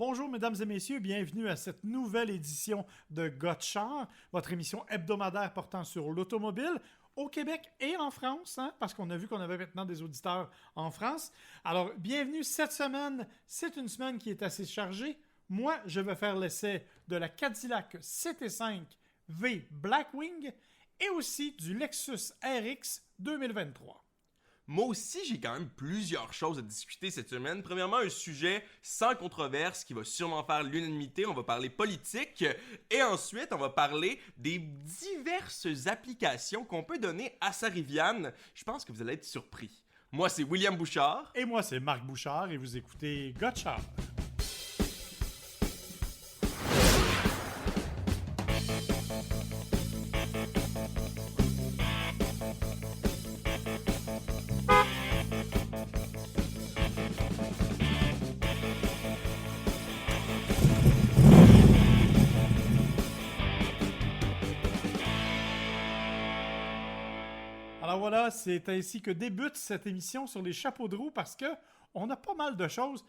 Bonjour mesdames et messieurs, bienvenue à cette nouvelle édition de Gotchar, votre émission hebdomadaire portant sur l'automobile au Québec et en France, parce qu'on a vu qu'on avait maintenant des auditeurs en France. Alors, bienvenue cette semaine, c'est une semaine qui est assez chargée. Moi, je vais faire l'essai de la Cadillac CT5 V Blackwing et aussi du Lexus RX 2023. Moi aussi, j'ai quand même plusieurs choses à discuter cette semaine. Premièrement, un sujet sans controverse qui va sûrement faire l'unanimité. On va parler politique. Et ensuite, on va parler des diverses applications qu'on peut donner à sa Rivian. Je pense que vous allez être surpris. Moi, c'est William Bouchard. Et moi, c'est Marc Bouchard et vous écoutez Gotchar. Alors voilà, c'est ainsi que débute cette émission sur les chapeaux de roue parce que on a pas mal de choses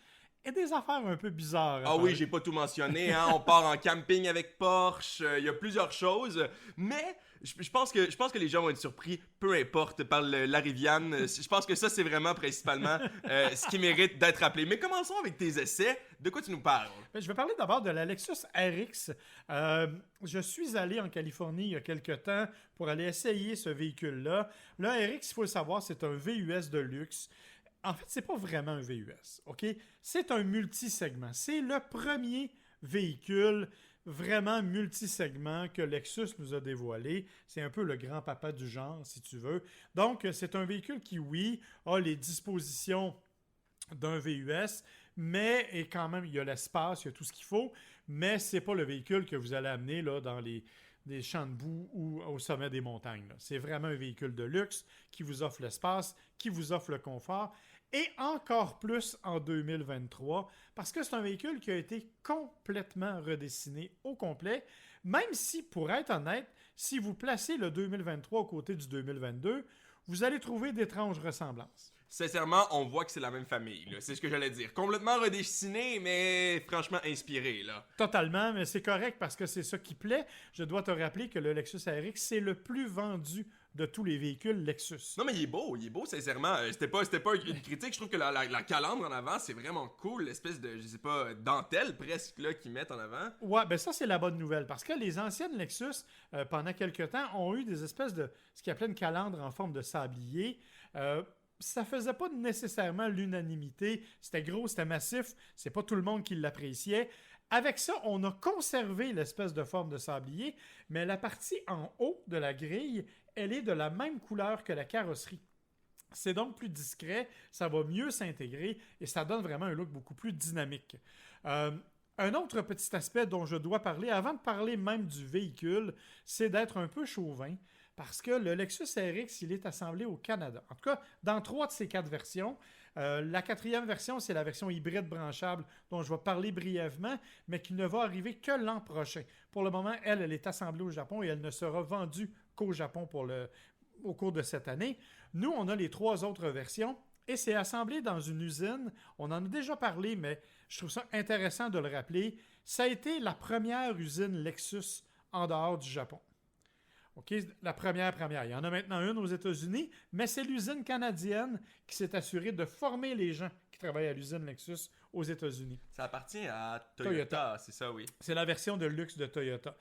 et des affaires un peu bizarres. Ah oui, j'ai pas tout mentionné, hein. On part en camping avec Porsche, il y a plusieurs choses, mais je pense que les gens vont être surpris, peu importe, par la Rivian. Je pense que ça, c'est vraiment principalement ce qui mérite d'être rappelé. Mais commençons avec tes essais. De quoi tu nous parles? Je vais parler d'abord de la Lexus RX. Je suis allé en Californie il y a quelques temps pour aller essayer ce véhicule-là. Le RX, il faut le savoir, c'est un VUS de luxe. En fait, c'est pas vraiment un VUS, OK? C'est un multisegment. C'est le premier véhicule vraiment multisegment que Lexus nous a dévoilé. C'est un peu le grand-papa du genre, si tu veux. Donc, c'est un véhicule qui, oui, a les dispositions d'un VUS, mais et quand même, il y a l'espace, il y a tout ce qu'il faut, mais c'est pas le véhicule que vous allez amener là, dans des champs de boue ou au sommet des montagnes. Là. C'est vraiment un véhicule de luxe qui vous offre l'espace, qui vous offre le confort, et encore plus en 2023, parce que c'est un véhicule qui a été complètement redessiné au complet, même si, pour être honnête, si vous placez le 2023 aux côtés du 2022, vous allez trouver d'étranges ressemblances. Sincèrement, on voit que c'est la même famille, là. C'est ce que j'allais dire. Complètement redessiné, mais franchement inspiré, là. Totalement, mais c'est correct parce que c'est ça qui plaît. Je dois te rappeler que le Lexus RX, c'est le plus vendu de tous les véhicules Lexus. Non, mais il est beau, sincèrement. C'était pas une critique. Je trouve que la calandre en avant, c'est vraiment cool. L'espèce de, je sais pas, dentelle presque, là, qu'ils mettent en avant. Ouais, ben ça, c'est la bonne nouvelle parce que les anciennes Lexus, pendant quelques temps, ont eu des espèces de ce qu'ils appelaient une calandre en forme de sablier. Ça faisait pas nécessairement l'unanimité. C'était gros, c'était massif. C'est pas tout le monde qui l'appréciait. Avec ça, on a conservé l'espèce de forme de sablier, mais la partie en haut de la grille, elle est de la même couleur que la carrosserie. C'est donc plus discret, ça va mieux s'intégrer et ça donne vraiment un look beaucoup plus dynamique. Un autre petit aspect dont je dois parler, avant de parler même du véhicule, c'est d'être un peu chauvin. Parce que le Lexus RX, il est assemblé au Canada. En tout cas, dans 3 de ces 4 versions. La 4e version, c'est la version hybride branchable dont je vais parler brièvement, mais qui ne va arriver que l'an prochain. Pour le moment, elle est assemblée au Japon et elle ne sera vendue qu'au Japon au cours de cette année. Nous, on a les 3 autres versions et c'est assemblé dans une usine. On en a déjà parlé, mais je trouve ça intéressant de le rappeler. Ça a été la première usine Lexus en dehors du Japon. OK, la première. Il y en a maintenant une aux États-Unis, mais c'est l'usine canadienne qui s'est assurée de former les gens qui travaillent à l'usine Lexus aux États-Unis. Ça appartient à Toyota. C'est ça, oui. C'est la version de luxe de Toyota.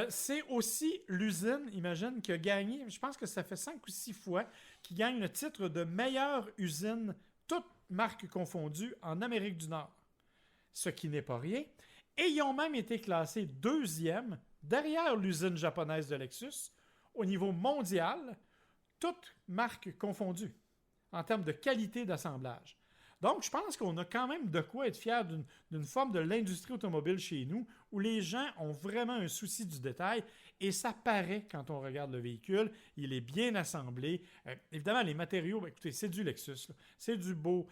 C'est aussi l'usine, imagine, qui a gagné, je pense que ça fait 5 ou 6 fois, qui gagne le titre de meilleure usine, toutes marques confondues, en Amérique du Nord. Ce qui n'est pas rien. Et ils ont même été classés 2e derrière l'usine japonaise de Lexus, au niveau mondial, toutes marques confondues, en termes de qualité d'assemblage. Donc, je pense qu'on a quand même de quoi être fier d'une forme de l'industrie automobile chez nous, où les gens ont vraiment un souci du détail, et ça paraît quand on regarde le véhicule. Il est bien assemblé. Évidemment, les matériaux, écoutez, c'est du Lexus, là. C'est du beau.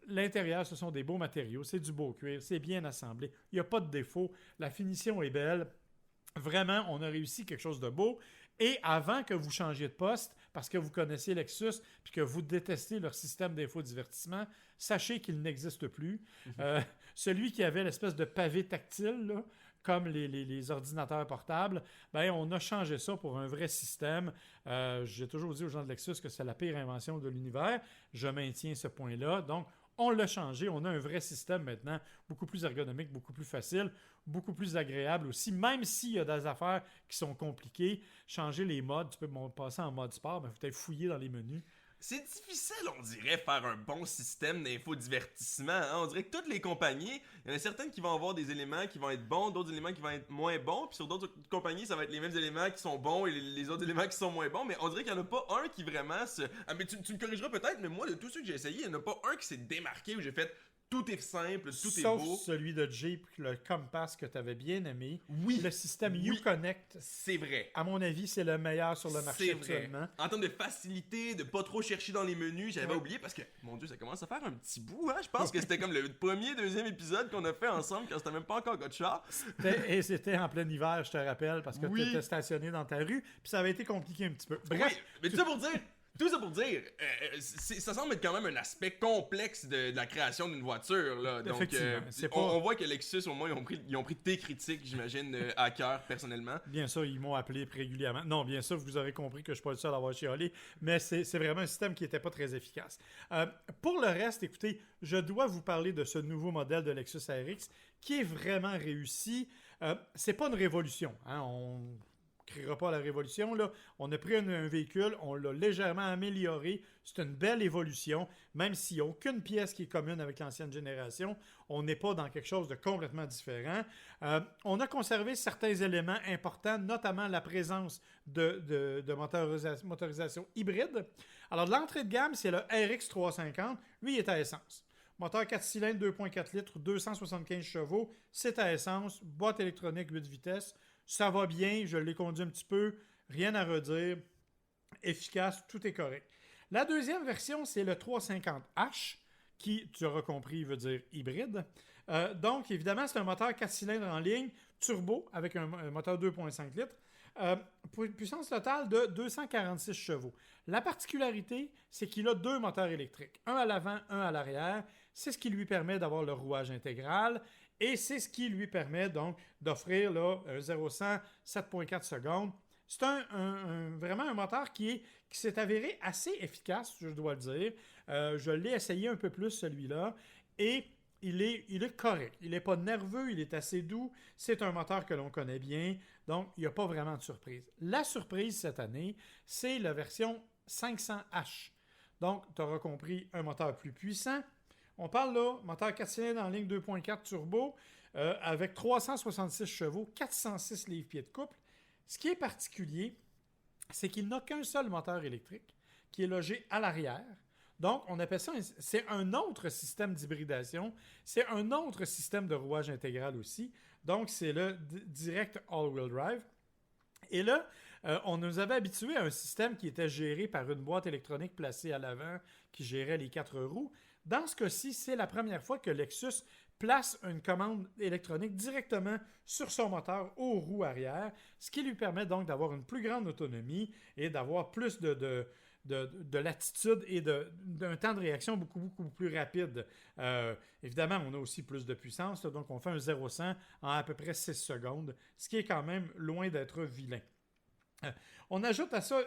L'intérieur, ce sont des beaux matériaux. C'est du beau cuir. C'est bien assemblé. Il n'y a pas de défaut. La finition est belle. Vraiment, on a réussi quelque chose de beau. Et avant que vous changiez de poste, parce que vous connaissez Lexus puis que vous détestez leur système d'infodivertissement, sachez qu'il n'existe plus. Celui qui avait l'espèce de pavé tactile, là, comme les ordinateurs portables, ben on a changé ça pour un vrai système. J'ai toujours dit aux gens de Lexus que c'est la pire invention de l'univers. Je maintiens ce point-là. Donc, on l'a changé. On a un vrai système maintenant, beaucoup plus ergonomique, beaucoup plus facile, beaucoup plus agréable aussi. Même s'il y a des affaires qui sont compliquées, changer les modes, tu peux passer en mode sport, mais il faut peut-être fouiller dans les menus. C'est difficile, on dirait, faire un bon système d'infodivertissement. Hein? On dirait que toutes les compagnies, il y en a certaines qui vont avoir des éléments qui vont être bons, d'autres éléments qui vont être moins bons, puis sur d'autres compagnies, ça va être les mêmes éléments qui sont bons et les autres éléments qui sont moins bons, mais on dirait qu'il n'y en a pas un qui vraiment se... Ah, mais tu me corrigeras peut-être, mais moi, de tous ceux que j'ai essayé, il n'y en a pas un qui s'est démarqué où j'ai fait... Tout est simple, tout est beau. Sauf celui de Jeep, le Compass que tu avais bien aimé. Oui. Le système Uconnect. C'est vrai. À mon avis, c'est le meilleur sur le marché actuellement. En termes de facilité, de pas trop chercher dans les menus, j'avais oublié parce que, mon Dieu, ça commence à faire un petit bout, hein. Je pense que c'était comme le premier, deuxième épisode qu'on a fait ensemble quand c'était même pas encore Gotcha. Et c'était en plein hiver, je te rappelle, parce que tu étais stationné dans ta rue, puis ça avait été compliqué un petit peu. Bref. Oui, mais tout ça pour dire, ça semble être quand même un aspect complexe de la création d'une voiture. Là. Donc, on voit que Lexus, au moins, ils ont pris tes critiques, j'imagine, à cœur, personnellement. Bien sûr, ils m'ont appelé régulièrement. Non, bien sûr, vous aurez compris que je ne suis pas le seul à avoir chialé, mais c'est vraiment un système qui n'était pas très efficace. Pour le reste, écoutez, je dois vous parler de ce nouveau modèle de Lexus RX qui est vraiment réussi. C'est pas une révolution, hein, on criera pas la révolution, là. On a pris un véhicule, on l'a légèrement amélioré. C'est une belle évolution, même s'il n'y a aucune pièce qui est commune avec l'ancienne génération. On n'est pas dans quelque chose de complètement différent. On a conservé certains éléments importants, notamment la présence de motorisation hybride. Alors, de l'entrée de gamme, c'est le RX 350. Lui, il est à essence. Moteur 4 cylindres, 2.4 litres, 275 chevaux. C'est à essence. Boîte électronique 8 vitesses. Ça va bien, je l'ai conduit un petit peu, rien à redire, efficace, tout est correct. La deuxième version, c'est le 350H, qui, tu auras compris, veut dire hybride. Donc, évidemment, c'est un moteur 4 cylindres en ligne, turbo, avec un moteur 2.5 litres, pour une puissance totale de 246 chevaux. La particularité, c'est qu'il a deux moteurs électriques, un à l'avant, un à l'arrière. C'est ce qui lui permet d'avoir le rouage intégral. Et c'est ce qui lui permet donc d'offrir là, un 0-100 7.4 secondes. C'est vraiment un moteur qui s'est avéré assez efficace, je dois le dire. Je l'ai essayé un peu plus, celui-là, et il est correct. Il n'est pas nerveux, il est assez doux. C'est un moteur que l'on connaît bien, donc il n'y a pas vraiment de surprise. La surprise cette année, c'est la version 500H. Donc, tu auras compris, un moteur plus puissant. On parle là, moteur 4 cylindres en ligne 2.4 turbo, avec 366 chevaux, 406 livres-pieds de couple. Ce qui est particulier, c'est qu'il n'a qu'un seul moteur électrique qui est logé à l'arrière. Donc, on appelle ça, c'est un autre système d'hybridation, c'est un autre système de rouage intégral aussi. Donc, c'est le Direct All-Wheel Drive. Et là, on nous avait habitués à un système qui était géré par une boîte électronique placée à l'avant qui gérait les 4 roues. Dans ce cas-ci, c'est la première fois que Lexus place une commande électronique directement sur son moteur aux roues arrière, ce qui lui permet donc d'avoir une plus grande autonomie et d'avoir plus de latitude et d'un temps de réaction beaucoup, beaucoup plus rapide. Évidemment, on a aussi plus de puissance, là, donc on fait un 0-100 en à peu près 6 secondes, ce qui est quand même loin d'être vilain. On ajoute à ça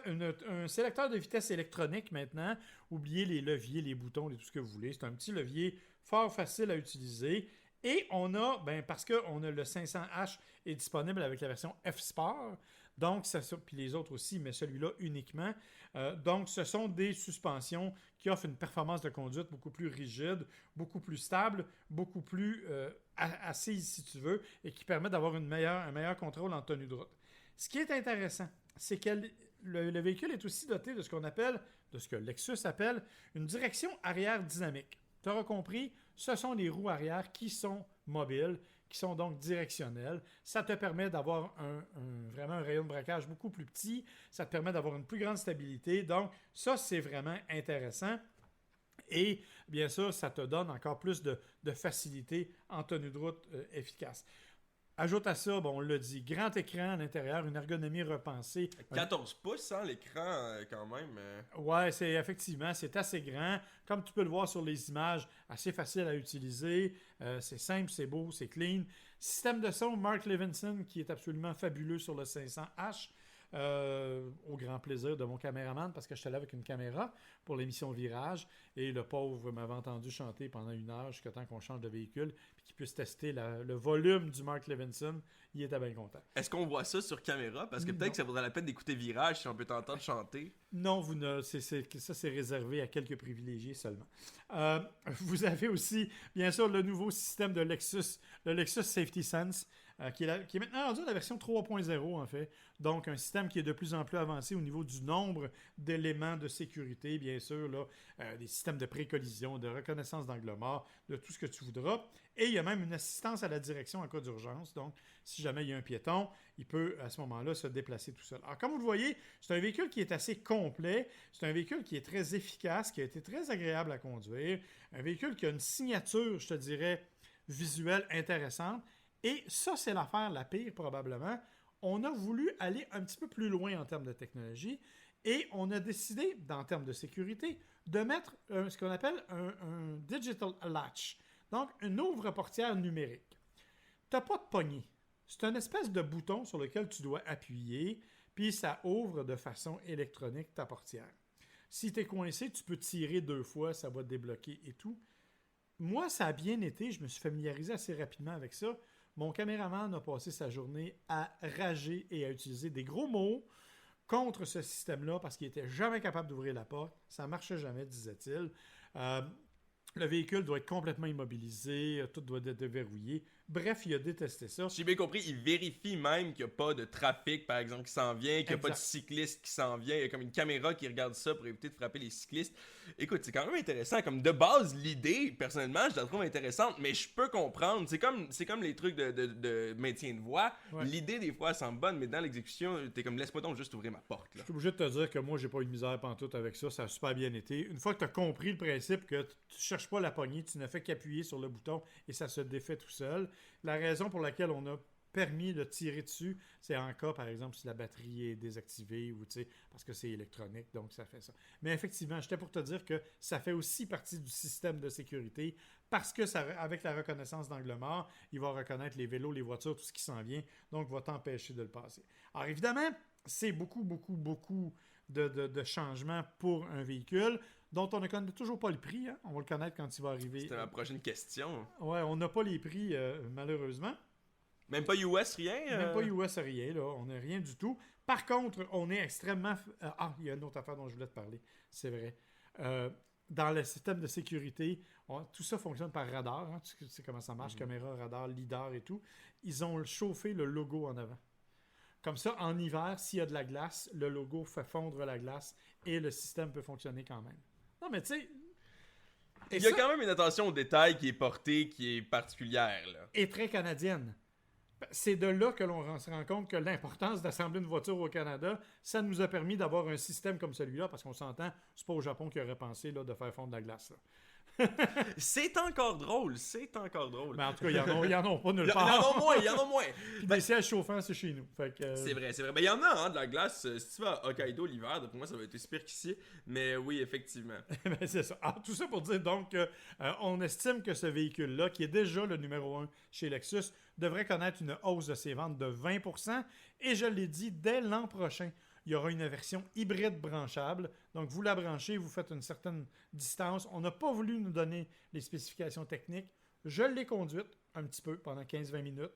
un sélecteur de vitesse électronique maintenant. Oubliez les leviers, les boutons, tout ce que vous voulez. C'est un petit levier fort facile à utiliser. Et on a, parce qu'on a le 500H est disponible avec la version F-Sport. Donc, puis les autres aussi, mais celui-là uniquement. Donc, ce sont des suspensions qui offrent une performance de conduite beaucoup plus rigide, beaucoup plus stable, beaucoup plus assise si tu veux, et qui permet d'avoir un meilleur contrôle en tenue de route. Ce qui est intéressant, c'est que le véhicule est aussi doté de ce qu'on appelle, de ce que Lexus appelle, une direction arrière dynamique. Tu auras compris, ce sont les roues arrière qui sont mobiles, qui sont donc directionnelles. Ça te permet d'avoir vraiment un rayon de braquage beaucoup plus petit. Ça te permet d'avoir une plus grande stabilité. Donc, ça, c'est vraiment intéressant. Et bien sûr, ça te donne encore plus de facilité en tenue de route efficace. Ajoute à ça, bon, on l'a dit, grand écran à l'intérieur, une ergonomie repensée. 14 pouces, hein, l'écran, quand même. Ouais, effectivement, c'est assez grand. Comme tu peux le voir sur les images, assez facile à utiliser. C'est simple, c'est beau, c'est clean. Système de son, Mark Levinson, qui est absolument fabuleux sur le 500H. Au grand plaisir de mon caméraman, parce que j'étais là avec une caméra pour l'émission Virage, et le pauvre m'avait entendu chanter pendant 1 heure jusqu'à temps qu'on change de véhicule, puis qu'il puisse tester le volume du Mark Levinson. Il était bien content. Est-ce qu'on voit ça sur caméra? Parce que peut-être que ça vaudrait la peine d'écouter Virage si on peut t'entendre chanter. Non, ça c'est réservé à quelques privilégiés seulement. Vous avez aussi, bien sûr, le nouveau système de Lexus, le Lexus Safety Sense, qui est maintenant rendu à la version 3.0 en fait. Donc un système qui est de plus en plus avancé au niveau du nombre d'éléments de sécurité, bien sûr, là, des systèmes de précollision, de reconnaissance d'angle mort, de tout ce que tu voudras. Et il y a même une assistance à la direction en cas d'urgence. Donc, si jamais il y a un piéton, il peut à ce moment-là se déplacer tout seul. Alors, comme vous le voyez, c'est un véhicule qui est assez complet. C'est un véhicule qui est très efficace, qui a été très agréable à conduire. Un véhicule qui a une signature, je te dirais, visuelle intéressante. Et ça, c'est l'affaire la pire probablement. On a voulu aller un petit peu plus loin en termes de technologie et on a décidé, en termes de sécurité, de mettre ce qu'on appelle un digital latch. Donc, une ouvre-portière numérique. Tu n'as pas de poignée. C'est une espèce de bouton sur lequel tu dois appuyer, puis ça ouvre de façon électronique ta portière. Si tu es coincé, tu peux tirer 2 fois, ça va te débloquer et tout. Moi, ça a bien été, je me suis familiarisé assez rapidement avec ça. Mon caméraman a passé sa journée à rager et à utiliser des gros mots contre ce système-là parce qu'il n'était jamais capable d'ouvrir la porte. Ça ne marchait jamais, disait-il. Le véhicule doit être complètement immobilisé, tout doit être déverrouillé. Bref, il a détesté ça. J'ai bien compris, il vérifie même qu'il n'y a pas de trafic, par exemple, qui s'en vient, qu'il n'y a pas de cycliste qui s'en vient. Il y a comme une caméra qui regarde ça pour éviter de frapper les cyclistes. Écoute, c'est quand même intéressant. Comme de base, l'idée, personnellement, je la trouve intéressante, mais je peux comprendre. C'est comme les trucs de maintien de voix. Ouais. L'idée, des fois, elle semble bonne, mais dans l'exécution, t'es comme, laisse-moi donc juste ouvrir ma porte. Là. Je suis obligé de te dire que moi, j'ai pas eu de misère pantoute avec ça. Ça a super bien été. Une fois que tu as compris le principe que tu cherches pas la poignée, tu n'as fait qu'appuyer sur le bouton et ça se défait tout seul. La raison pour laquelle on a permis de tirer dessus, c'est en cas, par exemple, si la batterie est désactivée ou, tu sais, parce que c'est électronique, donc ça fait ça. Mais effectivement, j'étais pour te dire que ça fait aussi partie du système de sécurité parce que ça, avec la reconnaissance d'angle mort, il va reconnaître les vélos, les voitures, tout ce qui s'en vient, donc va t'empêcher de le passer. Alors évidemment, c'est beaucoup de changements pour un véhicule dont on ne connaît toujours pas le prix. Hein? On va le connaître quand il va arriver. C'était ma prochaine question. Ouais, on n'a pas les prix, malheureusement. Même pas US, rien? Même pas US, rien, là. On n'a rien du tout. Par contre, on est extrêmement... il y a une autre affaire dont je voulais te parler. C'est vrai. Dans le système de sécurité, tout ça fonctionne par radar. Hein? Tu sais comment ça marche, caméra, radar, lidar et tout. Ils ont chauffé le logo en avant. Comme ça, en hiver, s'il y a de la glace, le logo fait fondre la glace et le système peut fonctionner quand même. Non, mais tu sais... Il y a quand même une attention au détail qui est portée, qui est particulière. Là. Et très canadienne. C'est de là que l'on se rend compte que l'importance d'assembler une voiture au Canada, ça nous a permis d'avoir un système comme celui-là, parce qu'on s'entend, c'est pas au Japon qui aurait pensé là, de faire fondre la glace. Là. C'est encore drôle. Mais en tout cas, il y en a pas nulle part. Il y en a moins. Puis des sièges chauffants, c'est chez nous. Fait que, C'est vrai. Ben, il y en a, hein, de la glace. Si tu vas à Hokkaido l'hiver, pour moi, ça va être aussi pire qu'ici. Mais oui, effectivement. Ben, c'est ça. Alors, tout ça pour dire donc on estime que ce véhicule-là, qui est déjà le numéro 1 chez Lexus, devrait connaître une hausse de ses ventes de 20%. Et je l'ai dit, dès l'an prochain, il y aura une version hybride branchable. Donc, vous la branchez, vous faites une certaine distance. On n'a pas voulu nous donner les spécifications techniques. Je l'ai conduite un petit peu pendant 15-20 minutes.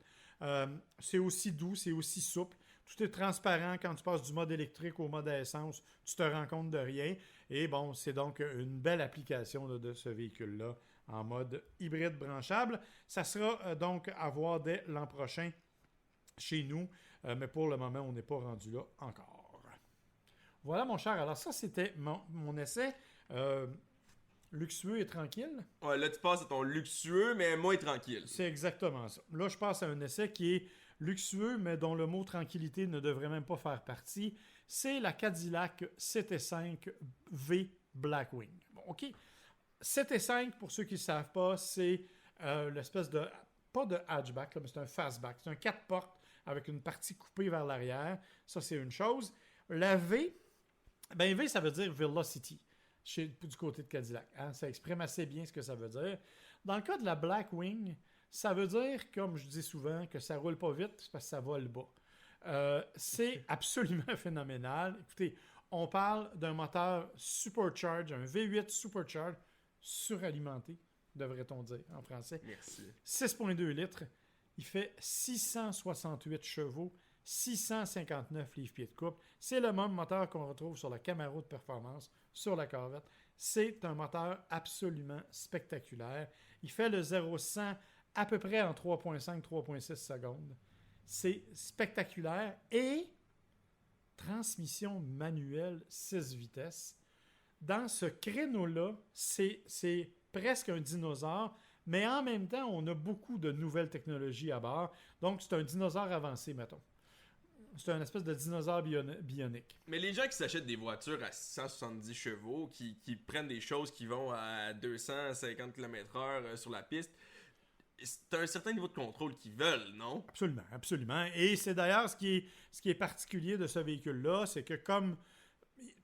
C'est aussi doux, c'est aussi souple. Tout est transparent. Quand tu passes du mode électrique au mode à essence, tu te rends compte de rien. Et bon, c'est donc une belle application là, de ce véhicule-là en mode hybride branchable. Ça sera donc à voir dès l'an prochain chez nous. Mais pour le moment, on n'est pas rendu là encore. Voilà, mon cher. Alors ça, c'était mon essai luxueux et tranquille. Ouais, là, tu passes à ton luxueux, mais moins tranquille. C'est exactement ça. Là, je passe à un essai qui est luxueux, mais dont le mot tranquillité ne devrait même pas faire partie. C'est la Cadillac CT5 V Blackwing. Bon, OK. CT5, pour ceux qui ne savent pas, c'est l'espèce de pas de hatchback, là, mais c'est un fastback. C'est un 4 portes avec une partie coupée vers l'arrière. Ça, c'est une chose. La V, ben V, ça veut dire Velocity du côté de Cadillac. Hein? Ça exprime assez bien ce que ça veut dire. Dans le cas de la Blackwing, ça veut dire, comme je dis souvent, que ça roule pas vite parce que ça vole bas. C'est absolument phénoménal. Écoutez, on parle d'un moteur supercharge, un V8 supercharge suralimenté, devrait-on dire en français. Merci. 6,2 litres. Il fait 668 chevaux, 659 livres-pieds de couple. C'est le même moteur qu'on retrouve sur la Camaro de performance, sur la Corvette. C'est un moteur absolument spectaculaire. Il fait le 0-100 à peu près en 3,5-3,6 secondes. C'est spectaculaire. Et transmission manuelle 6 vitesses. Dans ce créneau-là, c'est presque un dinosaure, mais en même temps, on a beaucoup de nouvelles technologies à bord. Donc, c'est un dinosaure avancé, mettons. C'est un espèce de dinosaure bionique. Mais les gens qui s'achètent des voitures à 670 chevaux, qui prennent des choses qui vont à 250 km/h sur la piste, c'est un certain niveau de contrôle qu'ils veulent, non? Absolument, absolument. Et c'est d'ailleurs ce qui est particulier de ce véhicule-là, c'est que comme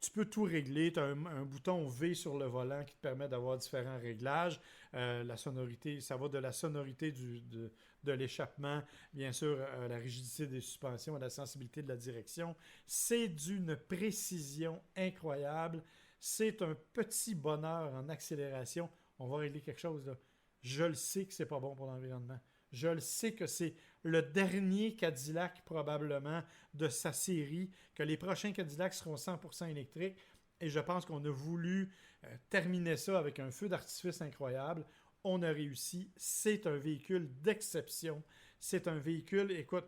tu peux tout régler, tu as un bouton V sur le volant qui te permet d'avoir différents réglages. La sonorité, ça va de la sonorité de l'échappement, bien sûr, la rigidité des suspensions et la sensibilité de la direction. C'est d'une précision incroyable. C'est un petit bonheur en accélération. On va régler quelque chose là. Je le sais que c'est pas bon pour l'environnement. Je le sais que c'est le dernier Cadillac probablement de sa série, que les prochains Cadillacs seront 100% électriques. Et je pense qu'on a voulu terminer ça avec un feu d'artifice incroyable. On a réussi. C'est un véhicule d'exception. C'est un véhicule, écoute,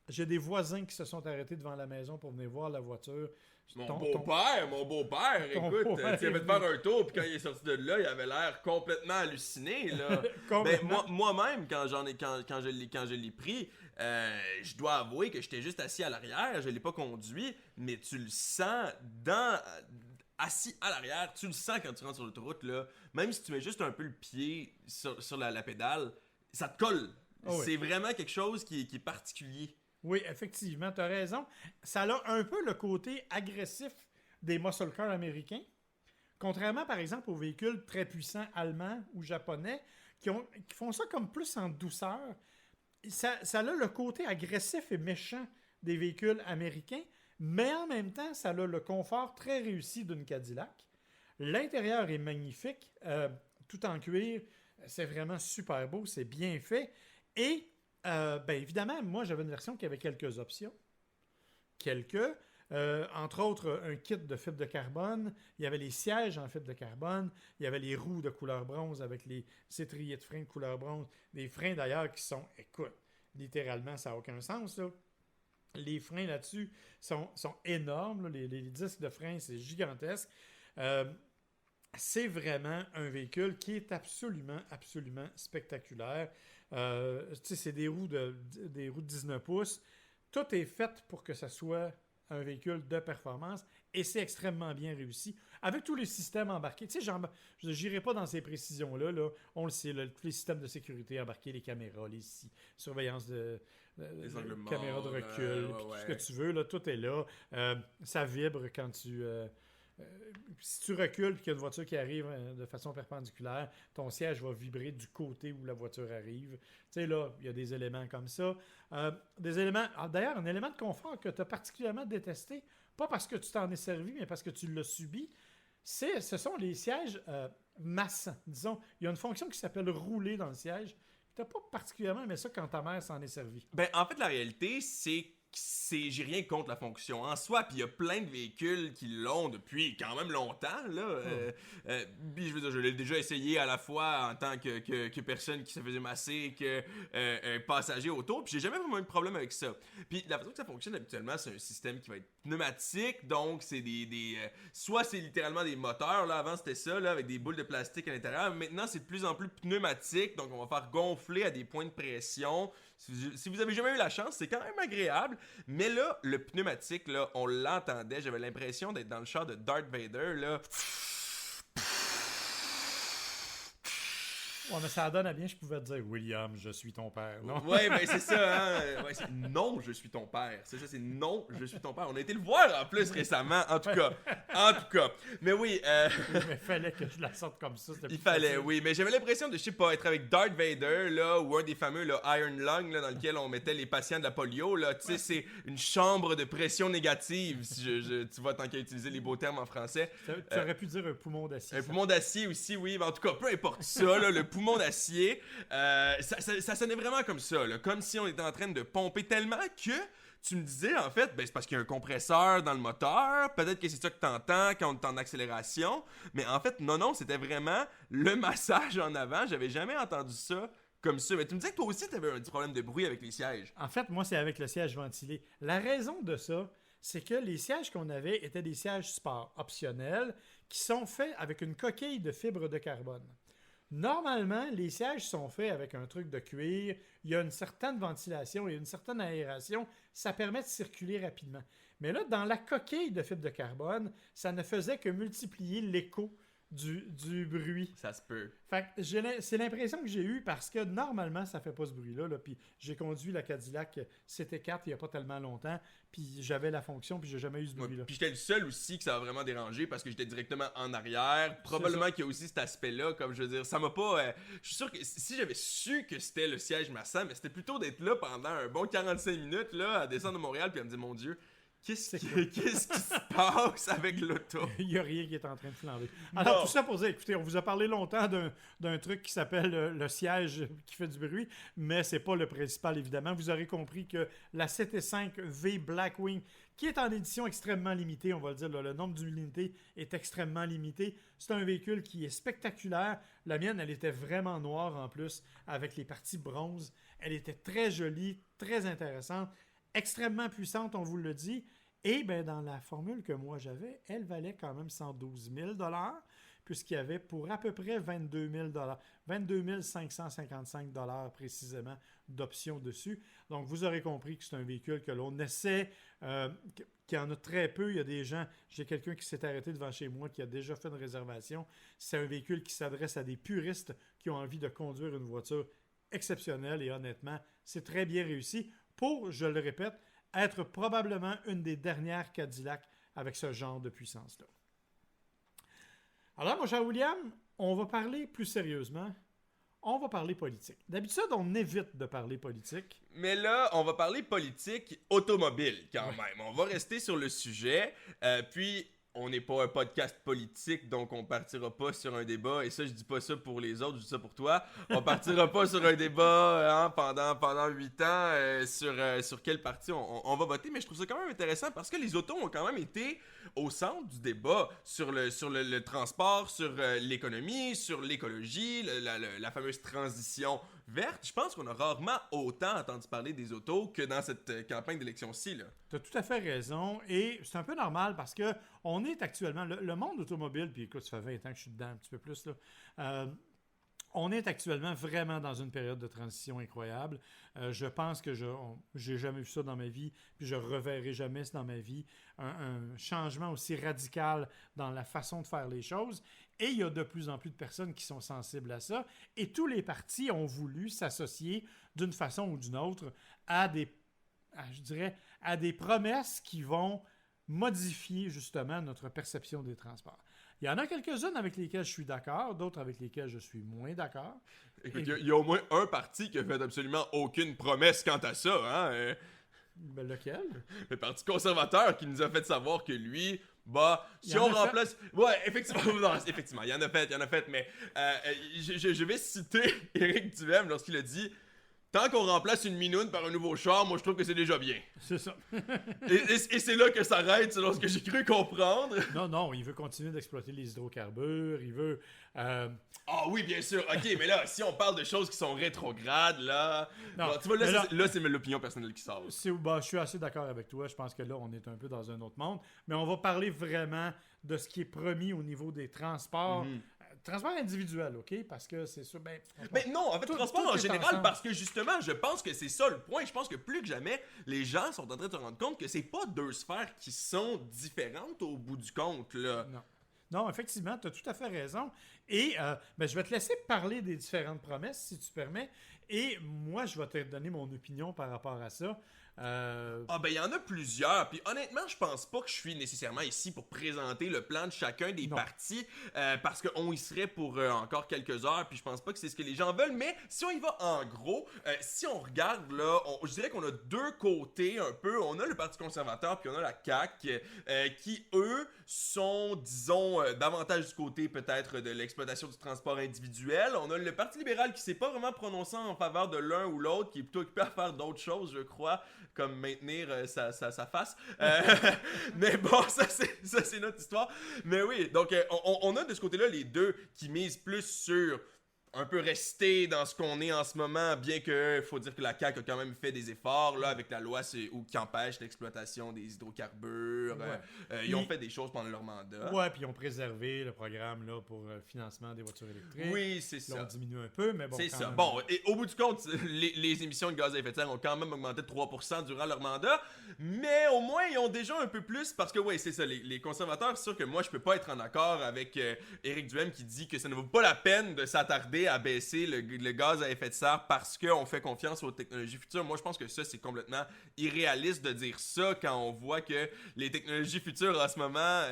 j'ai des voisins qui se sont arrêtés devant la maison pour venir voir la voiture. Mon beau-père, écoute, tu avais de faire un tour, puis quand il est sorti de là, il avait l'air complètement halluciné, là. Ben, moi-même, quand je l'ai pris, je dois avouer que j'étais juste assis à l'arrière, je l'ai pas conduit, mais tu le sens assis à l'arrière, tu le sens quand tu rentres sur l'autoroute, là. Même si tu mets juste un peu le pied sur la pédale, ça te colle. Oh oui. C'est vraiment quelque chose qui est particulier. Oui, effectivement, tu as raison. Ça a un peu le côté agressif des muscle cars américains, contrairement par exemple aux véhicules très puissants allemands ou japonais qui font ça comme plus en douceur. Ça a le côté agressif et méchant des véhicules américains, mais en même temps, ça a le confort très réussi d'une Cadillac. L'intérieur est magnifique, tout en cuir. C'est vraiment super beau, c'est bien fait. Et ben évidemment, moi, j'avais une version qui avait quelques options. Entre autres, un kit de fibre de carbone. Il y avait les sièges en fibre de carbone. Il y avait les roues de couleur bronze avec les étriers de frein de couleur bronze. Des freins, d'ailleurs, qui sont, écoute, littéralement, ça n'a aucun sens, là. Les freins là-dessus sont énormes. Là. Les disques de frein, c'est gigantesque. C'est vraiment un véhicule qui est absolument, absolument spectaculaire. C'est des roues de 19 pouces. Tout est fait pour que ça soit un véhicule de performance et c'est extrêmement bien réussi. Avec tous les systèmes embarqués, tu sais, je n'irai pas dans ces précisions-là. Là. On le sait, là, tous les systèmes de sécurité embarqués, les caméras, les surveillance les caméras de recul, tout ce que tu veux, là, tout est là. Ça vibre quand tu... si tu recules et qu'il y a une voiture qui arrive de façon perpendiculaire, ton siège va vibrer du côté où la voiture arrive. Tu sais, là, il y a des éléments comme ça. Des éléments... D'ailleurs, un élément de confort que tu as particulièrement détesté, pas parce que tu t'en es servi, mais parce que tu l'as subi, ce sont les sièges massants. Disons, il y a une fonction qui s'appelle rouler dans le siège. Tu n'as pas particulièrement aimé ça quand ta mère s'en est servie. Ben, en fait, la réalité, j'ai rien contre la fonction en soi, puis il y a plein de véhicules qui l'ont depuis quand même longtemps, là. Puis je veux dire, je l'ai déjà essayé à la fois en tant que personne qui se faisait masser, que passager auto, puis j'ai jamais vraiment eu de problème avec ça. Puis la façon que ça fonctionne habituellement, c'est un système qui va être pneumatique, donc c'est soit c'est littéralement des moteurs, là, avant c'était ça, là, avec des boules de plastique à l'intérieur, maintenant c'est de plus en plus pneumatique, donc on va faire gonfler à des points de pression. Si vous avez jamais eu la chance, c'est quand même agréable. Mais là, le pneumatique, là, on l'entendait. J'avais l'impression d'être dans le char de Darth Vader, là. Ouais, mais ça donne à bien, je pouvais te dire William, je suis ton père, non? Ouais, ben c'est ça, hein. Ouais, non, je suis ton père. C'est ça, c'est non, je suis ton père. On a été le voir en plus récemment, en tout cas. En tout cas. Mais oui, Oui, mais fallait que je la sorte comme ça. il fallait, oui. Mais j'avais l'impression de, je sais pas, être avec Darth Vader, là, ou un des fameux là, Iron Lung, là, dans lequel on mettait les patients de la polio, là. Tu sais, c'est une chambre de pression négative, si tu vois, tant qu'à utiliser les beaux termes en français. Tu aurais pu dire un poumon d'acier. Un poumon d'acier aussi, oui. Mais en tout cas, peu importe ça, là, le poumon d'acier, ça sonnait vraiment comme ça, là, comme si on était en train de pomper tellement que tu me disais, en fait, ben, c'est parce qu'il y a un compresseur dans le moteur, peut-être que c'est ça que t'entends quand on est en accélération, mais en fait, non, c'était vraiment le massage en avant, j'avais jamais entendu ça comme ça. Mais tu me disais que toi aussi, t'avais un petit problème de bruit avec les sièges. En fait, moi, c'est avec le siège ventilé. La raison de ça, c'est que les sièges qu'on avait étaient des sièges sport optionnels qui sont faits avec une coquille de fibre de carbone. Normalement, les sièges sont faits avec un truc de cuir, il y a une certaine ventilation et une certaine aération, ça permet de circuler rapidement. Mais là, dans la coquille de fibre de carbone, ça ne faisait que multiplier l'écho du bruit. Ça se peut. Fait que c'est l'impression que j'ai eue parce que normalement, ça fait pas ce bruit-là. Là, puis j'ai conduit la Cadillac CT4 il y a pas tellement longtemps, puis j'avais la fonction, puis j'ai jamais eu ce bruit-là. Puis j'étais le seul aussi que ça a vraiment dérangé parce que j'étais directement en arrière. Probablement qu'il y a aussi cet aspect-là, comme je veux dire. Ça m'a pas... je suis sûr que si j'avais su que c'était le siège massant, mais c'était plutôt d'être là pendant un bon 45 minutes, là, à descendre de Montréal, puis à me dire, mon Dieu... Qu'est-ce qui se passe avec l'auto? Il n'y a rien qui est en train de flamber. Alors, tout ça pour dire, écoutez, on vous a parlé longtemps d'un truc qui s'appelle le siège qui fait du bruit, mais c'est pas le principal, évidemment. Vous aurez compris que la 7.5 V Blackwing, qui est en édition extrêmement limitée, on va le dire, là, le nombre d'unités est extrêmement limité. C'est un véhicule qui est spectaculaire. La mienne, elle était vraiment noire en plus, avec les parties bronze. Elle était très jolie, très intéressante. Extrêmement puissante, on vous le dit. Et ben, dans la formule que moi j'avais, elle valait quand même 112 000 $, puisqu'il y avait pour à peu près 22 000 $, 22 555 $ précisément d'options dessus. Donc, vous aurez compris que c'est un véhicule que l'on essaie, qu'il y en a très peu. Il y a des gens, j'ai quelqu'un qui s'est arrêté devant chez moi, qui a déjà fait une réservation. C'est un véhicule qui s'adresse à des puristes qui ont envie de conduire une voiture exceptionnelle et honnêtement, c'est très bien réussi. Pour, je le répète, être probablement une des dernières Cadillac avec ce genre de puissance-là. Alors, mon cher William, on va parler plus sérieusement. On va parler politique. D'habitude, on évite de parler politique. Mais là, on va parler politique automobile quand même. On va rester sur le sujet. Puis, on n'est pas un podcast politique, donc on partira pas sur un débat. Et ça, je dis pas ça pour les autres, je dis ça pour toi. On partira pas sur un débat pendant 8 ans sur quel parti on va voter. Mais je trouve ça quand même intéressant parce que les autos ont quand même été au centre du débat sur le transport, sur l'économie, sur l'écologie, la fameuse transition verte. Je pense qu'on a rarement autant entendu parler des autos que dans cette campagne d'élection-ci, là. Tu as tout à fait raison. Et c'est un peu normal parce que on est actuellement... Le monde automobile, puis écoute, ça fait 20 ans que je suis dedans, un petit peu plus, là. On est actuellement vraiment dans une période de transition incroyable. Je pense que j'ai jamais vu ça dans ma vie, puis je reverrai jamais ça dans ma vie. Un changement aussi radical dans la façon de faire les choses. Et il y a de plus en plus de personnes qui sont sensibles à ça. Et tous les partis ont voulu s'associer d'une façon ou d'une autre à des promesses qui vont modifier justement notre perception des transports. Il y en a quelques-unes avec lesquelles je suis d'accord, d'autres avec lesquelles je suis moins d'accord. Écoute, il y a au moins un parti qui a fait absolument aucune promesse quant à ça, hein? Ben lequel? Le Parti conservateur qui nous a fait savoir que lui, si on remplace... Ouais, effectivement, non, effectivement, il y en a fait, mais je vais citer Éric Duhem lorsqu'il a dit... Tant qu'on remplace une minoune par un nouveau char, moi je trouve que c'est déjà bien. C'est ça. et c'est là que ça arrête, selon ce que j'ai cru comprendre. Non, il veut continuer d'exploiter les hydrocarbures, il veut... Ah oui, bien sûr, ok, mais là, si on parle de choses qui sont rétrogrades, là... Non, tu vois, là, c'est l'opinion personnelle qui sort. Je suis assez d'accord avec toi, je pense que là, on est un peu dans un autre monde, mais on va parler vraiment de ce qui est promis au niveau des transports. Transport individuel, OK? Parce que c'est sûr, mais non, en fait, transport en général, parce que justement, je pense que c'est ça le point. Je pense que plus que jamais, les gens sont en train de se rendre compte que c'est pas deux sphères qui sont différentes au bout du compte, là. Non. Non, effectivement, tu as tout à fait raison. Et je vais te laisser parler des différentes promesses, si tu permets. Et moi, je vais te donner mon opinion par rapport à ça. Ah ben il y en a plusieurs, puis honnêtement je pense pas que je suis nécessairement ici pour présenter le plan de chacun des Non. partis, parce qu'on y serait pour encore quelques heures, puis je pense pas que c'est ce que les gens veulent, mais si on y va en gros, si on regarde là, je dirais qu'on a deux côtés un peu, on a le Parti conservateur puis on a la CAQ, qui eux sont disons davantage du côté peut-être de l'exploitation du transport individuel, on a le Parti libéral qui s'est pas vraiment prononcé en faveur de l'un ou l'autre, qui est plutôt occupé à faire d'autres choses je crois, comme maintenir sa face. Mais bon, ça c'est notre histoire. Mais oui, donc on a de ce côté-là les deux qui misent plus sur un peu rester dans ce qu'on est en ce moment, bien que faut dire que la CAQ a quand même fait des efforts là avec la loi qui empêche l'exploitation des hydrocarbures. Ouais. Ils ont fait des choses pendant leur mandat. Ouais, puis ils ont préservé le programme là, pour le financement des voitures électriques. Oui, c'est Là, ça. on diminue un peu, mais bon. C'est quand ça. même. Bon, et au bout du compte, les émissions de gaz à effet de serre ont quand même augmenté de 3% durant leur mandat, mais au moins ils ont déjà un peu plus parce que, oui, c'est ça, les conservateurs, c'est sûr que moi je peux pas être en accord avec Éric Duhaime qui dit que ça ne vaut pas la peine de s'attarder à baisser le gaz à effet de serre parce qu'on fait confiance aux technologies futures. Moi je pense que ça c'est complètement irréaliste de dire ça quand on voit que les technologies futures en ce moment,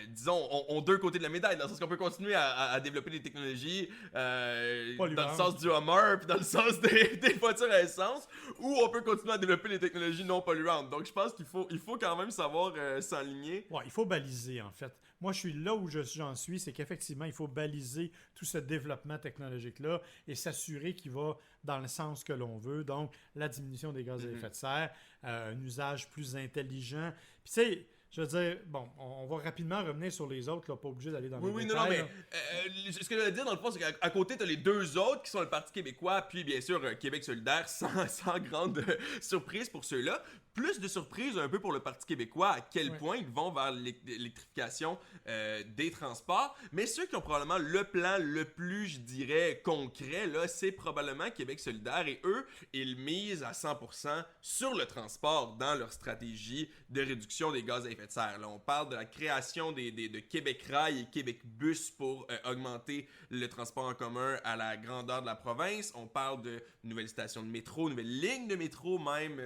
disons, ont deux côtés de la médaille, dans le sens qu'on peut continuer à développer des technologies dans le sens du Hummer puis dans le sens des voitures à essence, ou on peut continuer à développer des technologies non polluantes. Donc je pense qu'il faut quand même savoir s'enligner. Ouais, il faut baliser en fait. Moi, je suis là où j'en suis, c'est qu'effectivement, il faut baliser tout ce développement technologique-là et s'assurer qu'il va dans le sens que l'on veut. Donc, la diminution des gaz à effet de serre, un usage plus intelligent. Puis tu sais, je veux dire, bon, on va rapidement revenir sur les autres, là, pas obligé d'aller dans les détails. Non, mais ce que je veux dire dans le fond, c'est qu'à côté, t'as les deux autres qui sont le Parti québécois, puis bien sûr Québec solidaire, sans grande surprise pour ceux-là. Plus de surprise un peu pour le Parti québécois, à quel point ils vont vers l'électrification des transports. Mais ceux qui ont probablement le plan le plus, je dirais, concret, là, c'est probablement Québec solidaire. Et eux, ils misent à 100% sur le transport dans leur stratégie de réduction des gaz à effet de serre. Là, on parle de la création de Québec Rail et Québec Bus pour augmenter le transport en commun à la grandeur de la province. On parle de nouvelles stations de métro, nouvelles lignes de métro, même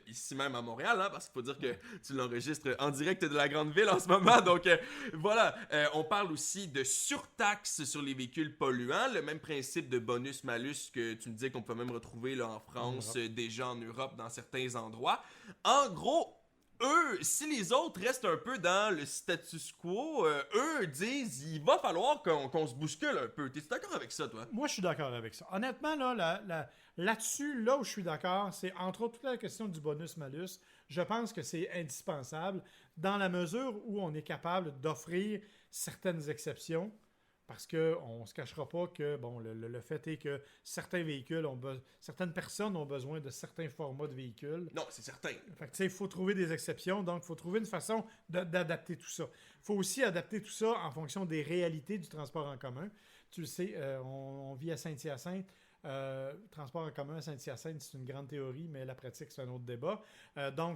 ici même à Montréal, hein, parce qu'il faut dire que tu l'enregistres en direct de la grande ville en ce moment. Donc voilà, on parle aussi de surtaxe sur les véhicules polluants, le même principe de bonus-malus que tu me disais qu'on peut même retrouver là, en France, déjà en Europe, dans certains endroits. En gros, eux, si les autres restent un peu dans le status quo, eux disent il va falloir qu'on se bouscule un peu. T'es-tu d'accord avec ça, toi? Moi, je suis d'accord avec ça. Honnêtement, là-dessus, là où je suis d'accord, c'est entre autres toute la question du bonus-malus. Je pense que c'est indispensable dans la mesure où on est capable d'offrir certaines exceptions. Parce qu'on ne se cachera pas que bon, le fait est que certains véhicules certaines personnes ont besoin de certains formats de véhicules. Non, c'est certain. Fait que, il faut trouver des exceptions, donc il faut trouver une façon d'adapter tout ça. Il faut aussi adapter tout ça en fonction des réalités du transport en commun. Tu le sais, on vit à Saint-Hyacinthe. Transport en commun à Saint-Hyacinthe, c'est une grande théorie, mais la pratique, c'est un autre débat.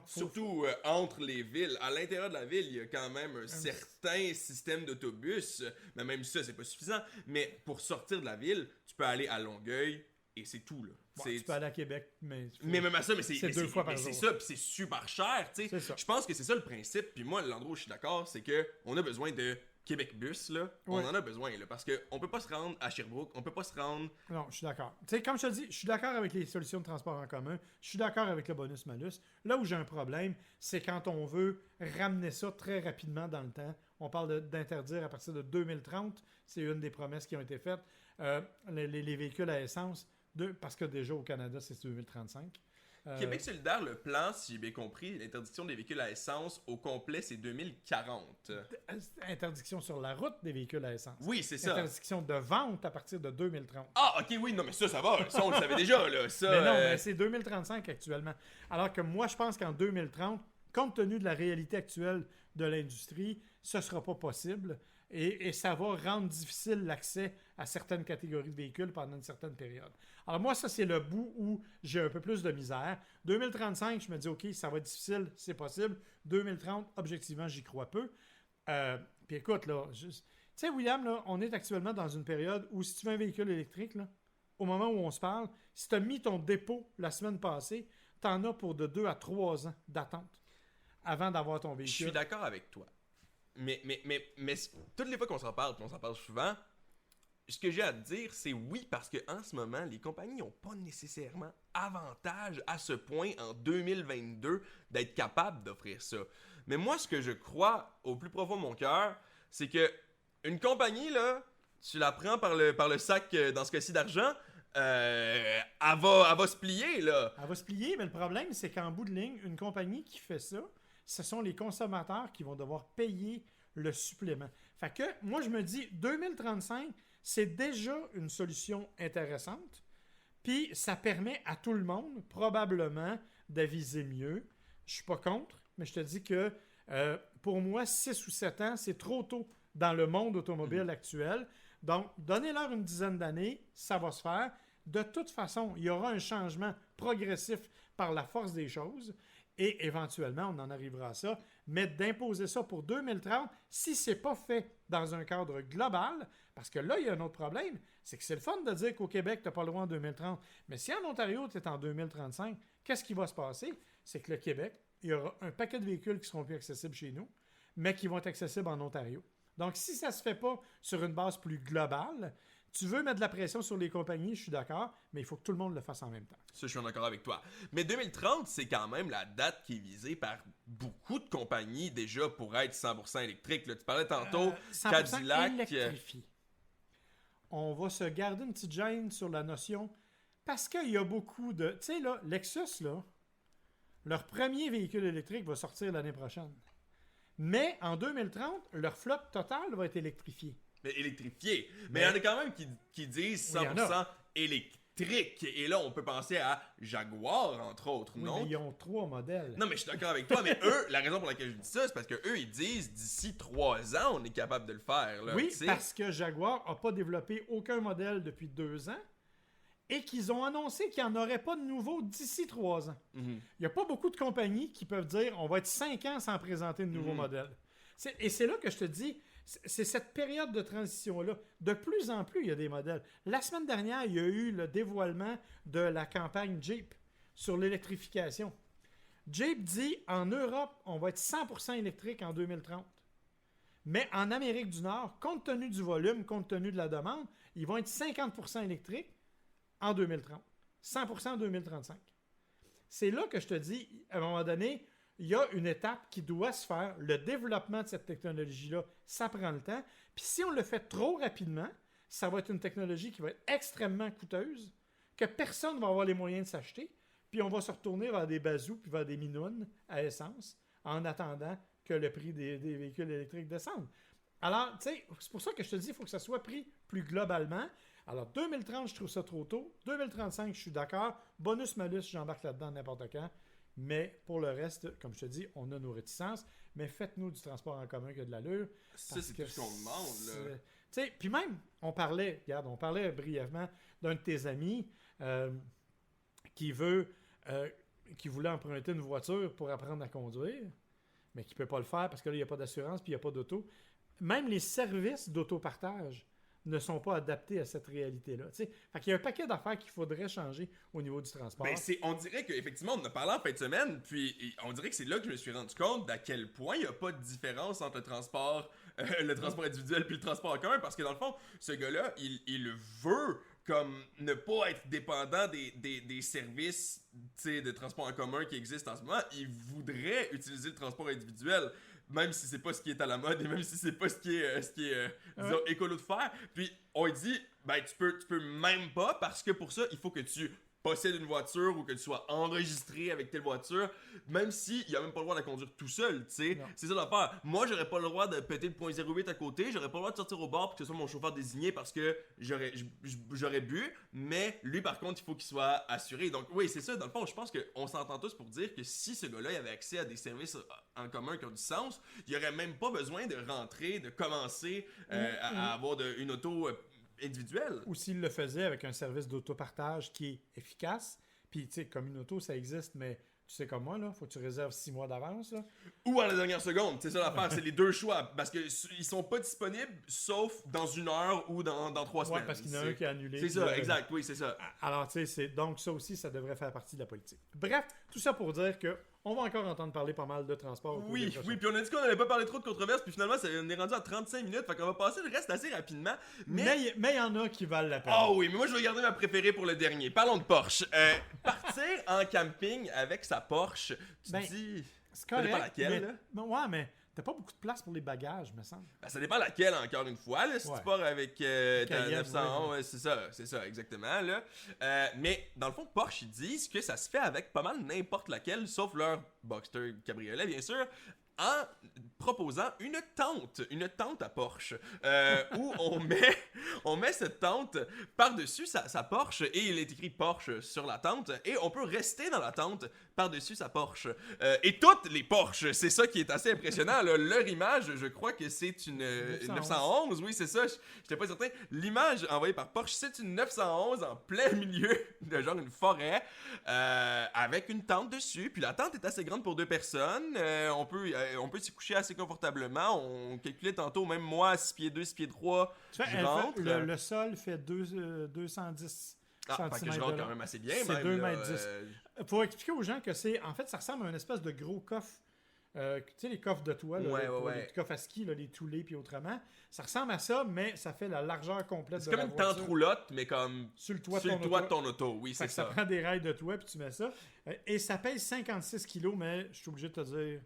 Surtout entre les villes. À l'intérieur de la ville, il y a quand même un certain système d'autobus. Mais même ça, c'est pas suffisant. Mais pour sortir de la ville, tu peux aller à Longueuil et c'est tout, là. Bon, tu peux aller à Québec, mais même à ça, mais c'est 2 fois par jour. C'est ça, puis c'est super cher, tu sais. Je pense que c'est ça le principe. Puis moi, l'endroit où je suis d'accord, c'est que on a besoin de Québec Bus, là, on en a besoin, là, parce qu'on peut pas se rendre à Sherbrooke, on peut pas se rendre... Non, je suis d'accord. Tu sais, comme je te dis, je suis d'accord avec les solutions de transport en commun, je suis d'accord avec le bonus-malus. Là où j'ai un problème, c'est quand on veut ramener ça très rapidement dans le temps. On parle d'interdire à partir de 2030, c'est une des promesses qui ont été faites, les véhicules à essence, parce que déjà au Canada, c'est 2035. Québec solidaire, le plan, si j'ai bien compris, l'interdiction des véhicules à essence au complet, c'est 2040. Interdiction sur la route des véhicules à essence. Oui, c'est ça. Interdiction de vente à partir de 2030. Ah, ok, oui, non, mais ça va. Ça, on le savait déjà, là. Ça, mais non, mais c'est 2035 actuellement. Alors que moi, je pense qu'en 2030, compte tenu de la réalité actuelle de l'industrie, ce ne sera pas possible. Et ça va rendre difficile l'accès à certaines catégories de véhicules pendant une certaine période. Alors moi, ça, c'est le bout où j'ai un peu plus de misère. 2035, je me dis, OK, ça va être difficile, c'est possible. 2030, objectivement, j'y crois peu. Puis écoute, là, tu sais, William, là, on est actuellement dans une période où si tu veux un véhicule électrique, là, au moment où on se parle, si tu as mis ton dépôt la semaine passée, tu en as pour de 2 à 3 ans d'attente avant d'avoir ton Je véhicule. suis d'accord avec toi. Mais toutes les fois qu'on s'en parle, puis on s'en parle souvent, ce que j'ai à te dire, c'est oui, parce qu'en ce moment, les compagnies n'ont pas nécessairement avantage à ce point en 2022 d'être capables d'offrir ça. Mais moi, ce que je crois au plus profond de mon cœur, c'est que une compagnie, là, tu la prends par le sac, dans ce cas-ci, d'argent, elle va se plier, là. Elle va se plier, mais le problème, c'est qu'en bout de ligne, une compagnie qui fait ça, ce sont les consommateurs qui vont devoir payer le supplément. Fait que moi, je me dis, 2035, c'est déjà une solution intéressante. Puis ça permet à tout le monde, probablement, d'aviser mieux. Je suis pas contre, mais je te dis que pour moi, 6 ou 7 ans, c'est trop tôt dans le monde automobile actuel. Donc, donnez-leur une dizaine d'années, ça va se faire. De toute façon, il y aura un changement progressif par la force des choses. Et éventuellement, on en arrivera à ça. Mais d'imposer ça pour 2030, si ce n'est pas fait dans un cadre global, parce que là, il y a un autre problème, c'est que c'est le fun de dire qu'au Québec, tu n'as pas le droit en 2030. Mais si en Ontario, tu es en 2035, qu'est-ce qui va se passer? C'est que le Québec, il y aura un paquet de véhicules qui ne seront plus accessibles chez nous, mais qui vont être accessibles en Ontario. Donc, si ça ne se fait pas sur une base plus globale, tu veux mettre de la pression sur les compagnies, je suis d'accord, mais il faut que tout le monde le fasse en même temps. Ça, je suis d'accord avec toi. Mais 2030, c'est quand même la date qui est visée par beaucoup de compagnies déjà pour être 100% électrique. Là, tu parlais tantôt 100% Cadillac. électrifié. On va se garder une petite gêne sur la notion parce qu'il y a beaucoup de... Tu sais, là, Lexus, là, leur premier véhicule électrique va sortir l'année prochaine. Mais en 2030, leur flotte totale va être électrifiée. Mais électrifié. Mais il y en a quand même qui disent 100% électrique. Et là, on peut penser à Jaguar, entre autres, Oui, non? mais ils ont 3 modèles. Non, mais je suis d'accord avec toi, mais eux, la raison pour laquelle je dis ça, c'est parce que eux, ils disent d'ici 3 ans, on est capable de le faire. Là, Oui, t'sais. parce que Jaguar n'a pas développé aucun modèle depuis 2 ans et qu'ils ont annoncé qu'il n'y en aurait pas de nouveau d'ici 3 ans. Il n'y a pas beaucoup de compagnies qui peuvent dire on va être 5 ans sans présenter de nouveaux modèles. Et c'est là que je te dis, c'est cette période de transition-là. De plus en plus, il y a des modèles. La semaine dernière, il y a eu le dévoilement de la campagne Jeep sur l'électrification. Jeep dit, en Europe, on va être 100% électrique en 2030. Mais en Amérique du Nord, compte tenu du volume, compte tenu de la demande, ils vont être 50% électriques en 2030. 100% en 2035. C'est là que je te dis, à un moment donné, il y a une étape qui doit se faire. Le développement de cette technologie-là, ça prend le temps. Puis si on le fait trop rapidement, ça va être une technologie qui va être extrêmement coûteuse, que personne ne va avoir les moyens de s'acheter, puis on va se retourner vers des bazous puis vers des minounes à essence en attendant que le prix des véhicules électriques descende. Alors, tu sais, c'est pour ça que je te dis qu'il faut que ça soit pris plus globalement. Alors, 2030, je trouve ça trop tôt. 2035, je suis d'accord. Bonus-malus, j'embarque là-dedans n'importe quand. Mais pour le reste, comme je te dis, on a nos réticences. Mais faites-nous du transport en commun qui a de l'allure. Ça, c'est tout ce qu'on demande. Là. Tu sais, puis même, on parlait brièvement d'un de tes amis qui voulait emprunter une voiture pour apprendre à conduire, mais qui ne peut pas le faire parce que là, il n'y a pas d'assurance puis il n'y a pas d'auto. Même les services d'autopartage ne sont pas adaptés à cette réalité-là. Fait qu'il y a un paquet d'affaires qu'il faudrait changer au niveau du transport. Ben, on dirait qu'effectivement, on en a parlé en fin de semaine, puis on dirait que c'est là que je me suis rendu compte d'à quel point il n'y a pas de différence entre le transport individuel puis le transport en commun, parce que dans le fond, ce gars-là, il veut comme ne pas être dépendant des services de transport en commun qui existent en ce moment. Il voudrait utiliser le transport individuel, même si c'est pas ce qui est à la mode et même si c'est pas ce qui est disons, écolo de faire. Puis on dit, ben tu peux même pas, parce que pour ça, il faut que tu possèdes une voiture ou que tu sois enregistré avec telle voiture, même s'il a même pas le droit de la conduire tout seul, tu sais. C'est ça l'affaire. Moi, j'aurais pas le droit de péter le .08 à côté, j'aurais pas le droit de sortir au bar pour que ce soit mon chauffeur désigné parce que j'aurais bu, mais lui, par contre, il faut qu'il soit assuré. Donc oui, c'est ça. Dans le fond, je pense qu'on s'entend tous pour dire que si ce gars-là il avait accès à des services en commun qui ont du sens, il y aurait même pas besoin de rentrer, de commencer à avoir une auto individuelle. Ou s'il le faisait avec un service d'autopartage qui est efficace, puis tu sais, comme une auto, ça existe, mais tu sais comme moi, là, faut que tu réserves 6 mois d'avance. Là. Ou à la dernière seconde, c'est ça l'affaire, c'est les deux choix. Parce que ils sont pas disponibles, sauf dans 1 heure ou dans 3 semaines. Ouais, parce qu'il y en a un qui a annulé. C'est ça, exact, oui, c'est ça. Alors, tu sais, donc ça aussi, ça devrait faire partie de la politique. Bref, tout ça pour dire que on va encore entendre parler pas mal de transport. Oui, puis on a dit qu'on n'allait pas parler trop de controverses, puis finalement, on est rendu à 35 minutes, fait qu'on va passer le reste assez rapidement. Mais il y en a qui valent la peine. Oh oui, mais moi je vais garder ma préférée pour le dernier. Parlons de Porsche. Partir en camping avec sa Porsche, tu te dis... C'est correct, ça dépend laquelle, là. Ouais, mais t'as pas beaucoup de place pour les bagages, me semble. Ben, ça dépend laquelle, encore une fois. Là, si tu pars avec ta Cayenne, 911, ouais, c'est ça, exactement. Là. Mais dans le fond, Porsche, ils disent que ça se fait avec pas mal n'importe laquelle, sauf leur Boxster cabriolet, bien sûr, en proposant une tente à Porsche, où on met cette tente par-dessus sa Porsche, et il est écrit Porsche sur la tente, et on peut rester dans la tente par-dessus sa Porsche. Et toutes les Porsche, c'est ça qui est assez impressionnant, là. Leur image, je crois que c'est une 911, oui, c'est ça, j'étais pas certain. L'image envoyée par Porsche, c'est une 911 en plein milieu de genre une forêt, avec une tente dessus, puis la tente est assez grande pour 2 personnes, on peut s'y coucher assez confortablement. On calculait tantôt, même moi, 6 pieds 2, 6 pieds 3, je rentre. Le sol fait 210 cm. Fait que je rentre quand même assez bien. C'est 2,10 m. Faut expliquer aux gens que en fait, ça ressemble à une espèce de gros coffre. Tu sais, les coffres de toit, là, les coffres à ski, là, les toulés, puis autrement. Ça ressemble à ça, mais ça fait la largeur complète de la voiture. C'est comme une tente roulotte, mais comme sur le toit de ton auto. Oui, c'est ça. Ça prend des rails de toit, puis tu mets ça. Et ça pèse 56 kg, mais je suis obligé de te dire...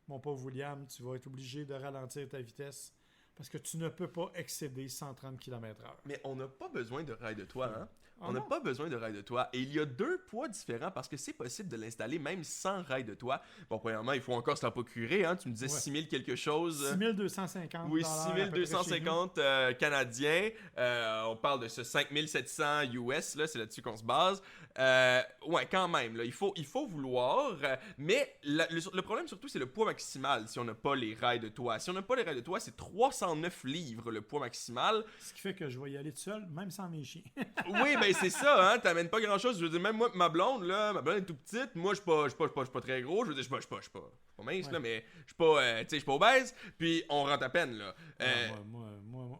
Mon pauvre William, tu vas être obligé de ralentir ta vitesse parce que tu ne peux pas excéder 130 km/h. Mais on n'a pas besoin de rail de toit, hein? Ah On n'a non? pas besoin de rail de toit. Et il y a 2 poids différents parce que c'est possible de l'installer même sans rail de toit. Bon, premièrement, il faut encore se la procurer, hein? Tu me disais 6000 quelque chose. 6250. Oui, 6250 canadiens. On parle de ce 5700 US, là, c'est là-dessus qu'on se base. Ouais, quand même, là, il faut vouloir. Mais le problème surtout, c'est le poids maximal si on n'a pas les rails de toit. Si on n'a pas les rails de toit, c'est 309 livres le poids maximal. Ce qui fait que je vais y aller tout seul, même sans mes chiens. Oui, ben c'est ça, hein, t'amènes pas grand-chose. Je veux dire, même moi, ma blonde est tout petite. Moi, je suis pas très gros. Je veux dire, je suis pas mince, là, mais je suis pas, tu sais, je suis pas obèse. Puis on rentre à peine, là.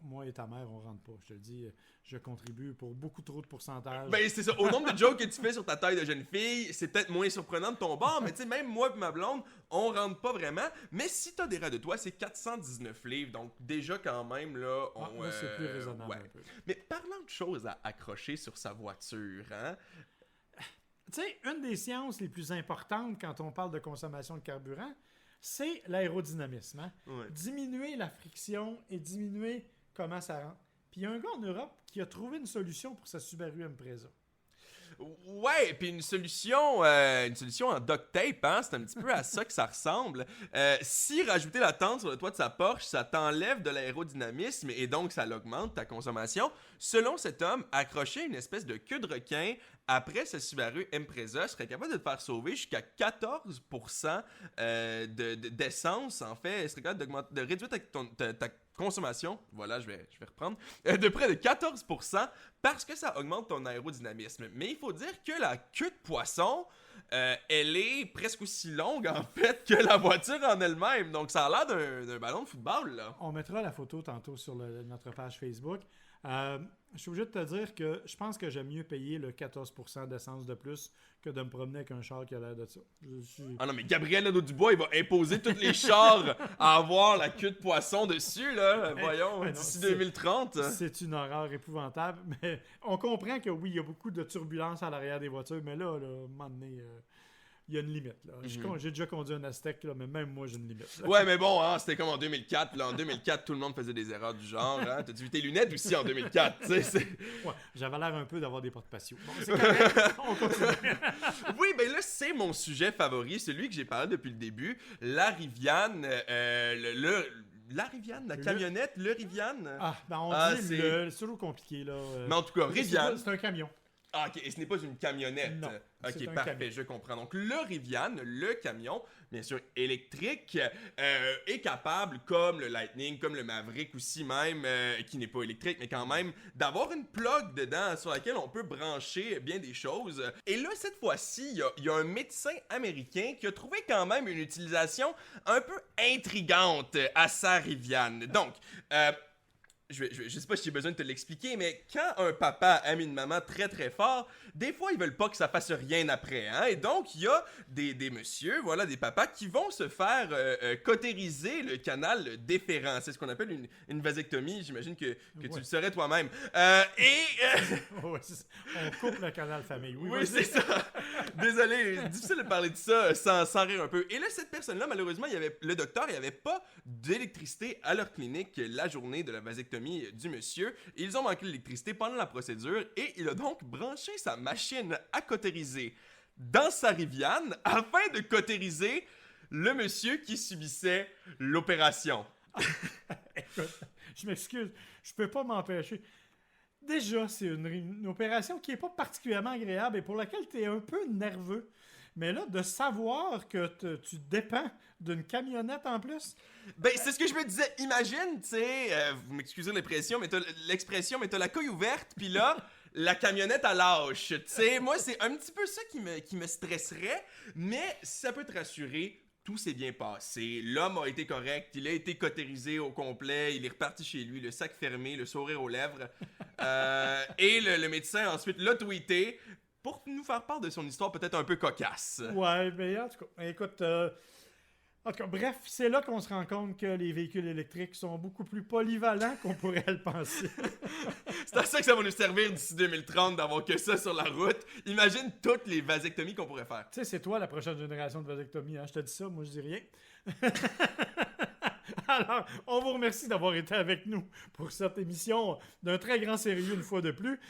Moi et ta mère, on rentre pas. Je te le dis, je contribue pour beaucoup trop de pourcentage. Ben c'est ça. Au nombre de jokes que tu fais sur ta taille de jeune fille, c'est peut-être moins surprenant de ton bord, mais tu sais, même moi et ma blonde, on rentre pas vraiment. Mais si t'as des rails de toit, c'est 419 livres. Donc déjà quand même, là, c'est plus raisonnable un peu. Mais parlant de choses à accrocher sur sa voiture, hein? Tu sais, une des sciences les plus importantes quand on parle de consommation de carburant, c'est l'aérodynamisme. Hein? Ouais. Diminuer la friction et diminuer comment ça rentre. Puis il y a un gars en Europe qui a trouvé une solution pour sa Subaru Impreza. Ouais, puis une solution en duct tape, hein, c'est un petit peu à ça que ça ressemble. Si rajouter la tente sur le toit de sa Porsche, ça t'enlève de l'aérodynamisme et donc ça l'augmente ta consommation. Selon cet homme, accrocher une espèce de queue de requin après sa Subaru Impreza serait capable de te faire sauver jusqu'à 14% d'essence, en fait. Serait capable de réduire ta consommation, voilà, je vais reprendre, de près de 14% parce que ça augmente ton aérodynamisme. Mais il faut dire que la queue de poisson, elle est presque aussi longue en fait que la voiture en elle-même. Donc ça a l'air d'un ballon de football, là. On mettra la photo tantôt sur notre page Facebook. Je suis obligé de te dire que je pense que j'aime mieux payer le 14% d'essence de plus que de me promener avec un char qui a l'air de ça. Ah non, mais Gabriel Nadeau-Dubois, il va imposer tous les chars à avoir la queue de poisson dessus, là. Voyons, d'ici 2030. C'est une horreur épouvantable, mais on comprend que oui, il y a beaucoup de turbulences à l'arrière des voitures, mais là, à un moment donné... il y a une limite, là. J'ai déjà conduit un Aztec, là, mais même moi, j'ai une limite. Là. Ouais, mais bon, hein, c'était comme en 2004. Là, en 2004, tout le monde faisait des erreurs du genre. Hein. T'as-tu vu tes lunettes aussi en 2004? Ouais, j'avais l'air un peu d'avoir des porte-patios. Bon, c'est correct, on continue. Oui, ben là, c'est mon sujet favori, celui que j'ai parlé depuis le début. La Rivian, la Rivian, la camionnette, le Rivian. On dit c'est toujours compliqué, là. Mais en tout cas, Rivian. C'est un camion. Ah, ok, et ce n'est pas une camionnette. Non, c'est Ok, un parfait, camion. je comprends. Donc, le Rivian, le camion, bien sûr électrique, est capable, comme le Lightning, comme le Maverick aussi même, qui n'est pas électrique, mais quand même, d'avoir une plug dedans sur laquelle on peut brancher bien des choses. Et là, cette fois-ci, il y a un médecin américain qui a trouvé quand même une utilisation un peu intrigante à sa Rivian. Donc, je sais pas si j'ai besoin de te l'expliquer, mais quand un papa aime une maman très très fort, des fois ils veulent pas que ça fasse rien après, hein? Et donc il y a des messieurs, voilà, des papas qui vont se faire cautériser le canal déférent. C'est ce qu'on appelle une vasectomie, j'imagine que tu Ouais. le saurais toi-même. Ouais, on coupe le canal famille. Oui, Oui, vas-y. c'est ça. Désolé, difficile de parler de ça sans rire un peu. Et là, cette personne-là, malheureusement, le docteur, il n'y avait pas d'électricité à leur clinique la journée de la vasectomie du monsieur. Ils ont manqué l'électricité pendant la procédure et il a donc branché sa machine à cautériser dans sa Rivian afin de cautériser le monsieur qui subissait l'opération. Écoute, je m'excuse, je peux pas m'empêcher. Déjà, c'est une opération qui est pas particulièrement agréable et pour laquelle tu es un peu nerveux. Mais là, de savoir que tu dépends d'une camionnette en plus, Ben, c'est ce que je me disais. Imagine, tu sais, vous m'excusez l'expression, mais t'as la couille ouverte, puis là, la camionnette à lâche. Tu sais, moi, c'est un petit peu ça qui me stresserait, mais si ça peut te rassurer, tout s'est bien passé. L'homme a été correct, il a été cautérisé au complet, il est reparti chez lui, le sac fermé, le sourire aux lèvres. Et le médecin ensuite l'a tweeté pour nous faire part de son histoire peut-être un peu cocasse. ouais, mais en tout cas, écoute, en tout cas, bref, c'est là qu'on se rend compte que les véhicules électriques sont beaucoup plus polyvalents qu'on pourrait le penser. C'est à ça que ça va nous servir d'ici 2030 d'avoir que ça sur la route. Imagine toutes les vasectomies qu'on pourrait faire. Tu sais, c'est toi la prochaine génération de vasectomie, hein? Je te dis ça, moi je dis rien. Alors, on vous remercie d'avoir été avec nous pour cette émission d'un très grand sérieux une fois de plus.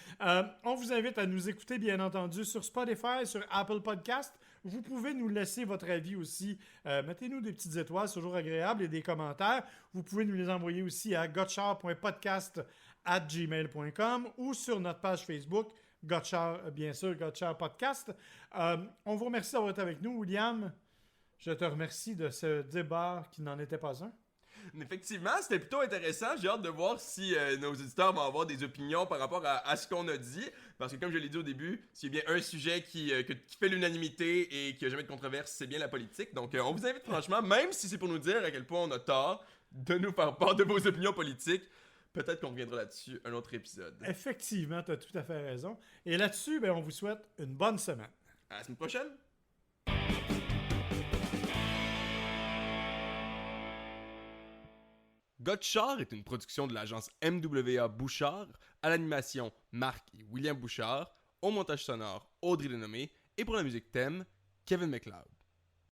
On vous invite à nous écouter, bien entendu, sur Spotify, sur Apple Podcast. Vous pouvez nous laisser votre avis aussi. Mettez-nous des petites étoiles, c'est toujours agréable, et des commentaires. Vous pouvez nous les envoyer aussi à gotchar.podcast@gmail.com ou sur notre page Facebook, Gotchar, bien sûr, Gotchar Podcast. On vous remercie d'avoir été avec nous, William. Je te remercie de ce débat qui n'en était pas un. Effectivement, c'était plutôt intéressant. J'ai hâte de voir si nos auditeurs vont avoir des opinions par rapport à ce qu'on a dit. Parce que comme je l'ai dit au début, s'il y a bien un sujet qui fait l'unanimité et qui n'a jamais de controverse, c'est bien la politique. Donc on vous invite franchement, même si c'est pour nous dire à quel point on a tort, de nous faire part de vos opinions politiques. Peut-être qu'on reviendra là-dessus un autre épisode. Effectivement, tu as tout à fait raison. Et là-dessus, ben, on vous souhaite une bonne semaine. À la semaine prochaine! Gotchard est une production de l'agence MWA Bouchard, à l'animation Marc et William Bouchard, au montage sonore Audrey Denomé et pour la musique thème Kevin MacLeod.